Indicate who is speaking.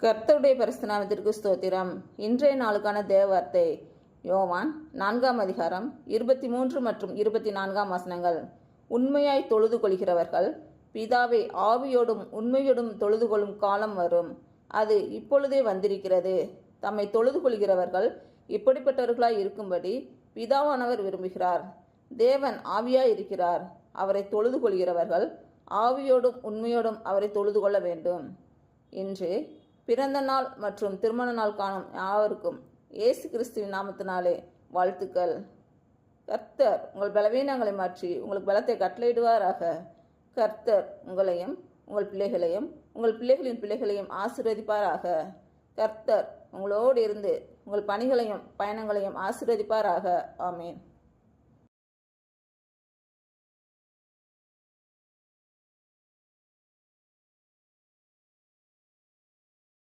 Speaker 1: கர்த்தருடைய பரிசுத்த நாமத்திற்கு ஸ்தோத்திரம். இன்றைய நாளுக்கான தேவவார்த்தை யோவான் 4ஆம் அதிகாரம் 23 மற்றும் 24ஆம் வசனங்கள். உண்மையாய் தொழுது கொள்கிறவர்கள் பிதாவை ஆவியோடும் உண்மையோடும் தொழுது கொள்ளும் காலம் வரும், அது இப்பொழுதே வந்திருக்கிறது. தம்மை தொழுது கொள்கிறவர்கள் இப்படிப்பட்டவர்களாய் இருக்கும்படி பிதாவானவர் விரும்புகிறார். தேவன் ஆவியாய் இருக்கிறார். அவரை தொழுது கொள்கிறவர்கள் ஆவியோடும் உண்மையோடும் அவரை தொழுது கொள்ள வேண்டும். இன்று பிறந்த நாள் மற்றும் திருமண நாள் காணும் யாவருக்கும் இயேசு கிறிஸ்துவின் நாமத்தினாலே வாழ்த்துக்கள். கர்த்தர் உங்கள் பலவீனங்களை மாற்றி உங்களுக்கு பலத்தை கட்டளையிடுவாராக. கர்த்தர் உங்களையும் உங்கள் பிள்ளைகளையும் உங்கள் பிள்ளைகளின் பிள்ளைகளையும் ஆசீர்வதிப்பாராக. கர்த்தர் உங்களோடு இருந்து உங்கள் பணிகளையும் பயணங்களையும் ஆசீர்வதிப்பாராக. ஆமேன்.